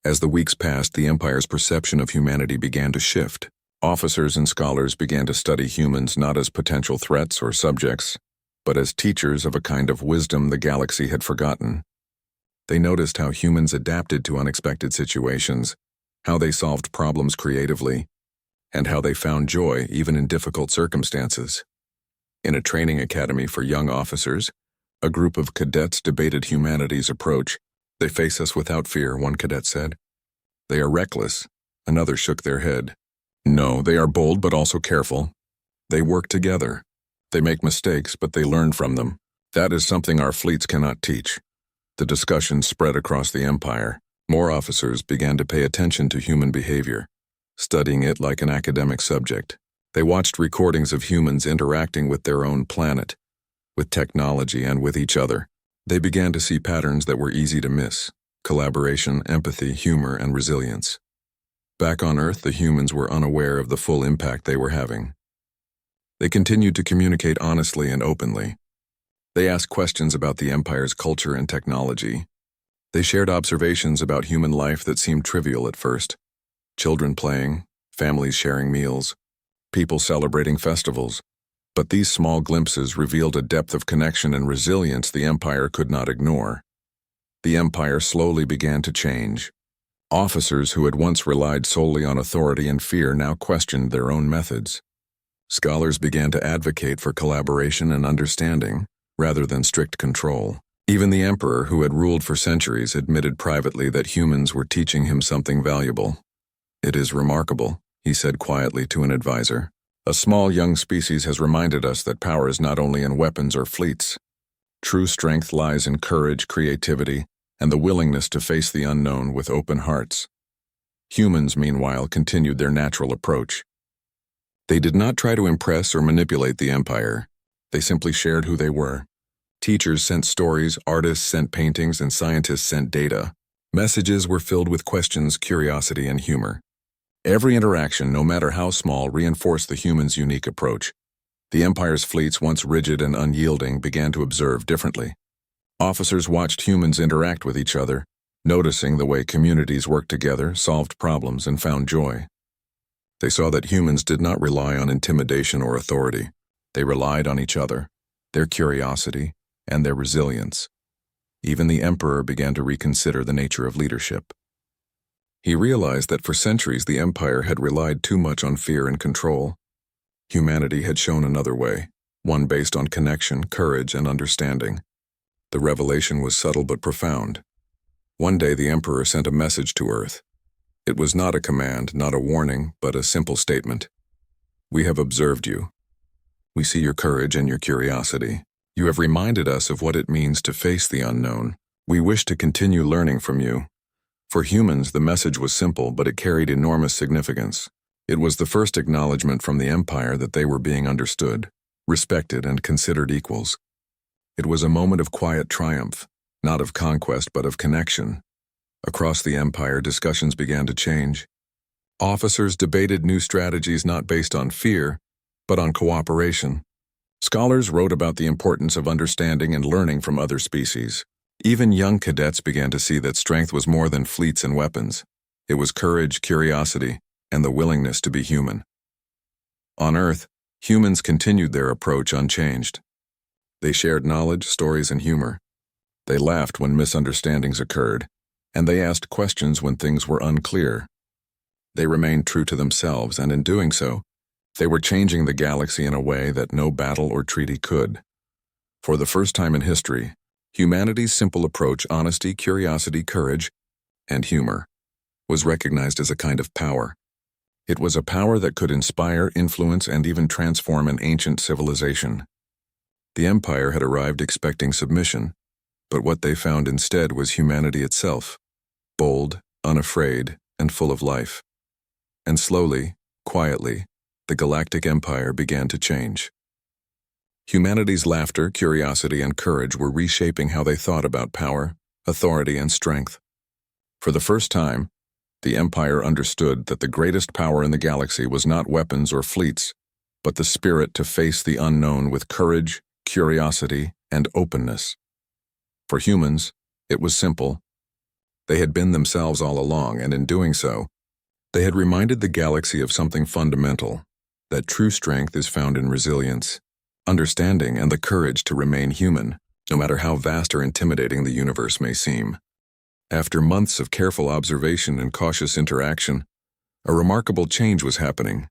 As the weeks passed, the Empire's perception of humanity began to shift. Officers and scholars began to study humans not as potential threats or subjects, but as teachers of a kind of wisdom the galaxy had forgotten. They noticed how humans adapted to unexpected situations, how they solved problems creatively, and how they found joy even in difficult circumstances. In a training academy for young officers, a group of cadets debated humanity's approach. They face us without fear, one cadet said. They are reckless. Another shook their head. No, they are bold but also careful. They work together. They make mistakes, but they learn from them. That is something our fleets cannot teach. The discussion spread across the Empire. More officers began to pay attention to human behavior, studying it like an academic subject. They watched recordings of humans interacting with their own planet, with technology, and with each other. They began to see patterns that were easy to miss: collaboration, empathy, humor, and resilience. Back on Earth, the humans were unaware of the full impact they were having. They continued to communicate honestly and openly. They asked questions about the Empire's culture and technology. They shared observations about human life that seemed trivial at first. Children playing, families sharing meals, people celebrating festivals. But these small glimpses revealed a depth of connection and resilience the Empire could not ignore. The Empire slowly began to change. Officers who had once relied solely on authority and fear now questioned their own methods. Scholars began to advocate for collaboration and understanding, rather than strict control. Even the Emperor, who had ruled for centuries, admitted privately that humans were teaching him something valuable. It is remarkable, he said quietly to an advisor. A small young species has reminded us that power is not only in weapons or fleets. True strength lies in courage, creativity, and the willingness to face the unknown with open hearts. Humans, meanwhile, continued their natural approach. They did not try to impress or manipulate the Empire. They simply shared who they were. Teachers sent stories, artists sent paintings, and scientists sent data. Messages were filled with questions, curiosity, and humor. Every interaction, no matter how small, reinforced the humans' unique approach. The Empire's fleets, once rigid and unyielding, began to observe differently. Officers watched humans interact with each other, noticing the way communities worked together, solved problems, and found joy. They saw that humans did not rely on intimidation or authority. They relied on each other, their curiosity, and their resilience. Even the Emperor began to reconsider the nature of leadership. He realized that for centuries the Empire had relied too much on fear and control. Humanity had shown another way, one based on connection, courage, and understanding. The revelation was subtle but profound. One day the Emperor sent a message to Earth. It was not a command, not a warning, but a simple statement. We have observed you. We see your courage and your curiosity. You have reminded us of what it means to face the unknown. We wish to continue learning from you. For humans, the message was simple, but it carried enormous significance. It was the first acknowledgement from the Empire that they were being understood, respected, and considered equals. It was a moment of quiet triumph, not of conquest but of connection. Across the Empire, discussions began to change. Officers debated new strategies not based on fear, but on cooperation. Scholars wrote about the importance of understanding and learning from other species. Even young cadets began to see that strength was more than fleets and weapons. It was courage, curiosity, and the willingness to be human. On Earth, humans continued their approach unchanged. They shared knowledge, stories, and humor. They laughed when misunderstandings occurred, and they asked questions when things were unclear. They remained true to themselves, and in doing so, they were changing the galaxy in a way that no battle or treaty could. For the first time in history, humanity's simple approach, honesty, curiosity, courage, and humor, was recognized as a kind of power. It was a power that could inspire, influence, and even transform an ancient civilization. The Empire had arrived expecting submission, but what they found instead was humanity itself, bold, unafraid, and full of life. And slowly, quietly, the Galactic Empire began to change. Humanity's laughter, curiosity, and courage were reshaping how they thought about power, authority, and strength. For the first time, the Empire understood that the greatest power in the galaxy was not weapons or fleets, but the spirit to face the unknown with courage, curiosity, and openness. For humans, it was simple. They had been themselves all along, and in doing so, they had reminded the galaxy of something fundamental, that true strength is found in resilience, understanding, and the courage to remain human, no matter how vast or intimidating the universe may seem. After months of careful observation and cautious interaction, a remarkable change was happening.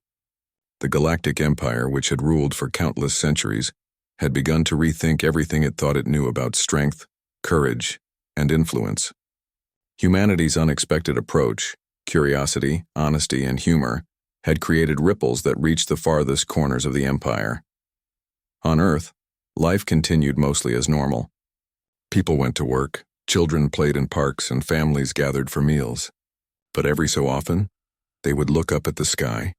The Galactic Empire, which had ruled for countless centuries, had begun to rethink everything it thought it knew about strength, courage, and influence. Humanity's unexpected approach, curiosity, honesty, and humor, had created ripples that reached the farthest corners of the Empire. On Earth, life continued mostly as normal. People went to work, children played in parks, and families gathered for meals. But every so often, they would look up at the sky,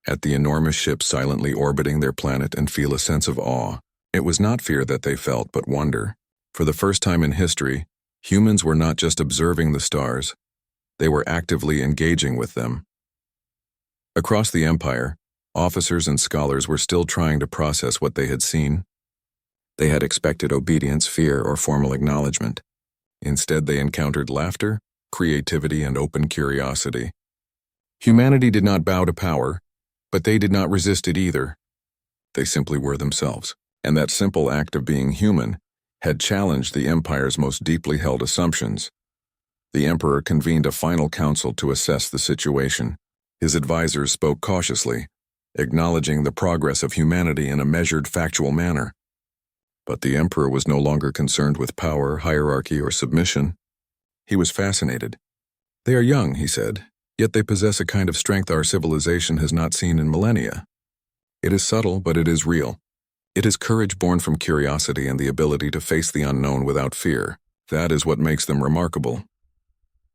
at the enormous ships silently orbiting their planet, and feel a sense of awe. It was not fear that they felt, but wonder. For the first time in history, humans were not just observing the stars, they were actively engaging with them. Across the Empire, officers and scholars were still trying to process what they had seen. They had expected obedience, fear, or formal acknowledgement. Instead, they encountered laughter, creativity, and open curiosity. Humanity did not bow to power, but they did not resist it either. They simply were themselves, and that simple act of being human had challenged the Empire's most deeply held assumptions. The Emperor convened a final council to assess the situation. His advisors spoke cautiously, acknowledging the progress of humanity in a measured, factual manner. But the Emperor was no longer concerned with power, hierarchy, or submission. He was fascinated. "They are young," he said, "yet they possess a kind of strength our civilization has not seen in millennia. It is subtle, but it is real. It is courage born from curiosity and the ability to face the unknown without fear. That is what makes them remarkable."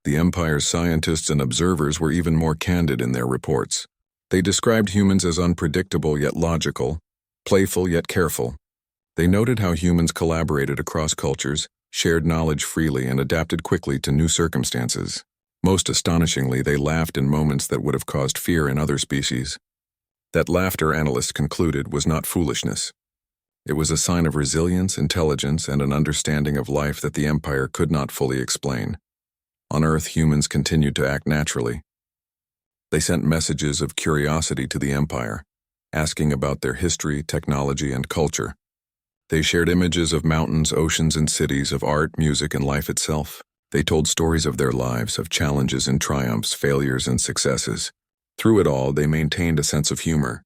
The Empire's scientists and observers were even more candid in their reports. They described humans as unpredictable yet logical, playful yet careful. They noted how humans collaborated across cultures, shared knowledge freely, and adapted quickly to new circumstances. Most astonishingly, they laughed in moments that would have caused fear in other species. That laughter, analysts concluded, was not foolishness. It was a sign of resilience, intelligence, and an understanding of life that the Empire could not fully explain. On Earth, humans continued to act naturally. They sent messages of curiosity to the Empire, asking about their history, technology, and culture. They shared images of mountains, oceans, and cities, of art, music, and life itself. They told stories of their lives, of challenges and triumphs, failures and successes. Through it all, they maintained a sense of humor.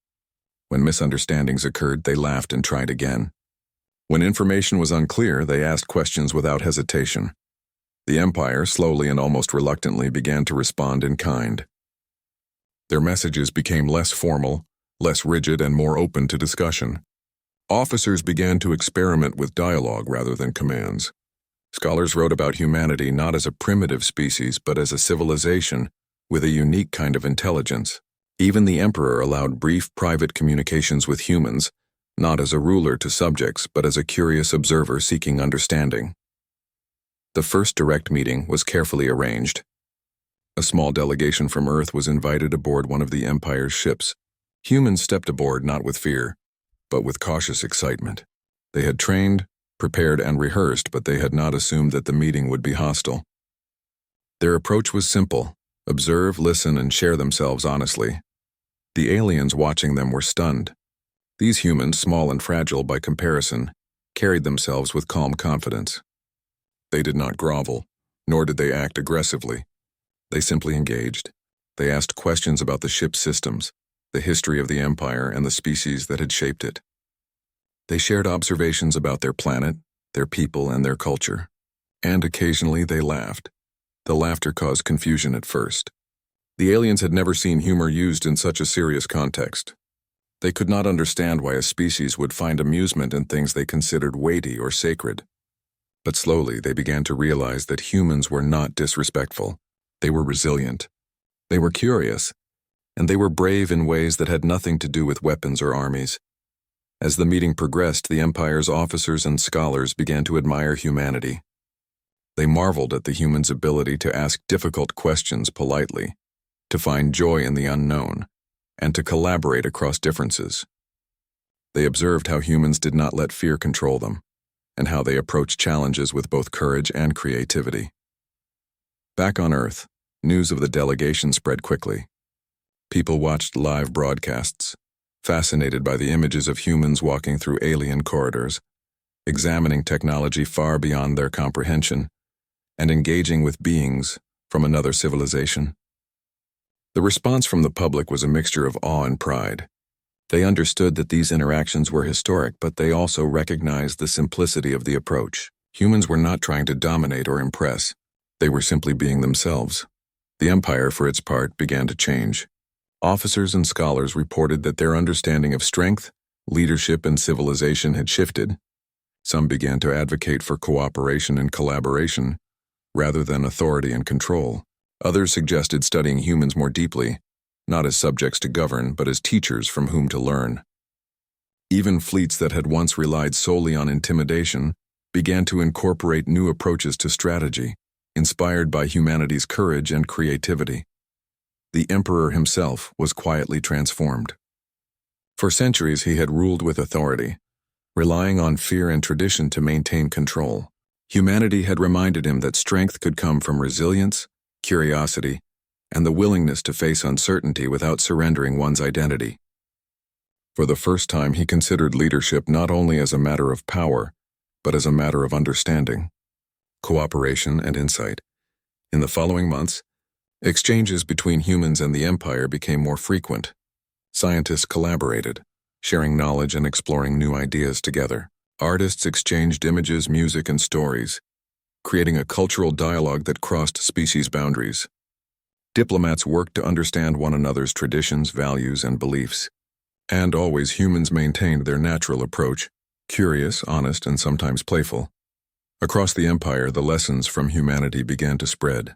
When misunderstandings occurred, they laughed and tried again. When information was unclear, they asked questions without hesitation. The Empire, slowly and almost reluctantly, began to respond in kind. Their messages became less formal, less rigid, and more open to discussion. Officers began to experiment with dialogue rather than commands. Scholars wrote about humanity not as a primitive species, but as a civilization with a unique kind of intelligence. Even the Emperor allowed brief private communications with humans, not as a ruler to subjects, but as a curious observer seeking understanding. The first direct meeting was carefully arranged. A small delegation from Earth was invited aboard one of the Empire's ships. Humans stepped aboard not with fear, but with cautious excitement. They had trained, prepared, and rehearsed, but they had not assumed that the meeting would be hostile. Their approach was simple: observe, listen, and share themselves honestly. The aliens watching them were stunned. These humans, small and fragile by comparison, carried themselves with calm confidence. They did not grovel, nor did they act aggressively. They simply engaged. They asked questions about the ship's systems, the history of the Empire, and the species that had shaped it. They shared observations about their planet, their people, and their culture. And occasionally they laughed. The laughter caused confusion at first. The aliens had never seen humor used in such a serious context. They could not understand why a species would find amusement in things they considered weighty or sacred. But slowly they began to realize that humans were not disrespectful. They were resilient. They were curious. And they were brave in ways that had nothing to do with weapons or armies. As the meeting progressed, the Empire's officers and scholars began to admire humanity. They marveled at the humans' ability to ask difficult questions politely, to find joy in the unknown, and to collaborate across differences. They observed how humans did not let fear control them, and how they approached challenges with both courage and creativity. Back on Earth, news of the delegation spread quickly. People watched live broadcasts, fascinated by the images of humans walking through alien corridors, examining technology far beyond their comprehension, and engaging with beings from another civilization. The response from the public was a mixture of awe and pride. They understood that these interactions were historic, but they also recognized the simplicity of the approach. Humans were not trying to dominate or impress. They were simply being themselves. The Empire, for its part, began to change. Officers and scholars reported that their understanding of strength, leadership, and civilization had shifted. Some began to advocate for cooperation and collaboration, rather than authority and control. Others suggested studying humans more deeply, not as subjects to govern, but as teachers from whom to learn. Even fleets that had once relied solely on intimidation began to incorporate new approaches to strategy, inspired by humanity's courage and creativity. The Emperor himself was quietly transformed. For centuries he had ruled with authority, relying on fear and tradition to maintain control. Humanity had reminded him that strength could come from resilience, curiosity, and the willingness to face uncertainty without surrendering one's identity. For the first time, he considered leadership not only as a matter of power, but as a matter of understanding, cooperation, and insight. In the following months, exchanges between humans and the Empire became more frequent. Scientists collaborated, sharing knowledge and exploring new ideas together. Artists exchanged images, music, and stories, creating a cultural dialogue that crossed species boundaries. Diplomats worked to understand one another's traditions, values, and beliefs. And always humans maintained their natural approach, curious, honest, and sometimes playful. Across the Empire, the lessons from humanity began to spread.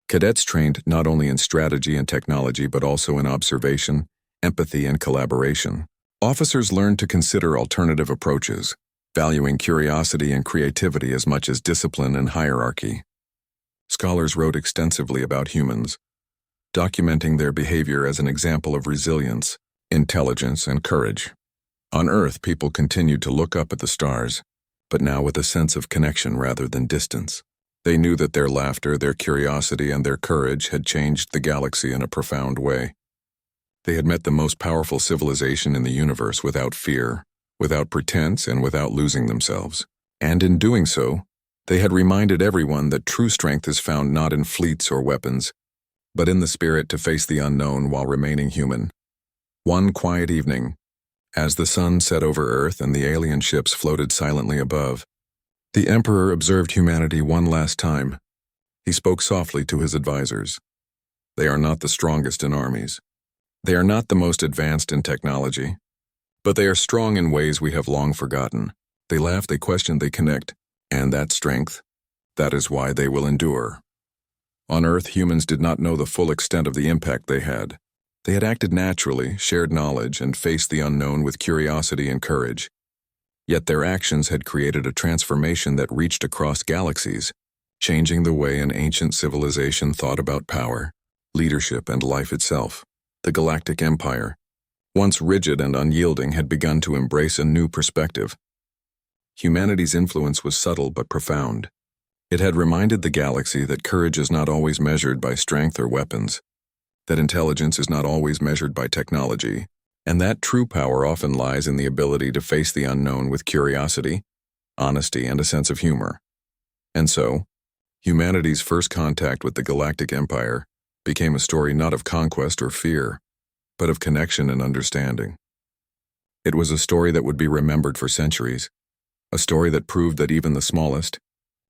Cadets trained not only in strategy and technology, but also in observation, empathy, and collaboration. Officers learned to consider alternative approaches, valuing curiosity and creativity as much as discipline and hierarchy. Scholars wrote extensively about humans, documenting their behavior as an example of resilience, intelligence, and courage. On Earth, people continued to look up at the stars, but now with a sense of connection rather than distance. They knew that their laughter, their curiosity, and their courage had changed the galaxy in a profound way. They had met the most powerful civilization in the universe without fear, without pretense, and without losing themselves. And in doing so, they had reminded everyone that true strength is found not in fleets or weapons, but in the spirit to face the unknown while remaining human. One quiet evening, as the sun set over Earth and the alien ships floated silently above, the Emperor observed humanity one last time. He spoke softly to his advisors. They are not the strongest in armies. They are not the most advanced in technology. But they are strong in ways we have long forgotten. They laugh, they question, they connect. And that strength, that is why they will endure. On Earth, humans did not know the full extent of the impact they had. They had acted naturally, shared knowledge, and faced the unknown with curiosity and courage. Yet their actions had created a transformation that reached across galaxies, changing the way an ancient civilization thought about power, leadership, and life itself. The Galactic Empire, once rigid and unyielding, had begun to embrace a new perspective. Humanity's influence was subtle but profound. It had reminded the galaxy that courage is not always measured by strength or weapons, that intelligence is not always measured by technology, and that true power often lies in the ability to face the unknown with curiosity, honesty, and a sense of humor. And so, humanity's first contact with the Galactic Empire became a story not of conquest or fear, but of connection and understanding. It was a story that would be remembered for centuries, a story that proved that even the smallest,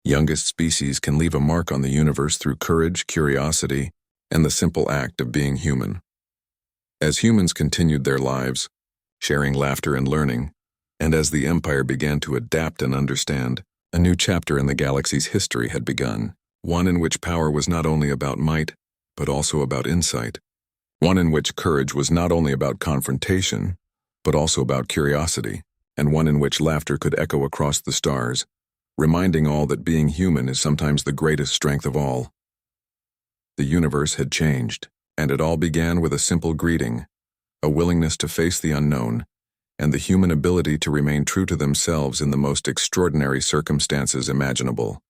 youngest species can leave a mark on the universe through courage, curiosity, and the simple act of being human. As humans continued their lives, sharing laughter and learning, and as the Empire began to adapt and understand, a new chapter in the galaxy's history had begun, one in which power was not only about might, but also about insight, one in which courage was not only about confrontation, but also about curiosity, and one in which laughter could echo across the stars, reminding all that being human is sometimes the greatest strength of all. The universe had changed, and it all began with a simple greeting, a willingness to face the unknown, and the human ability to remain true to themselves in the most extraordinary circumstances imaginable.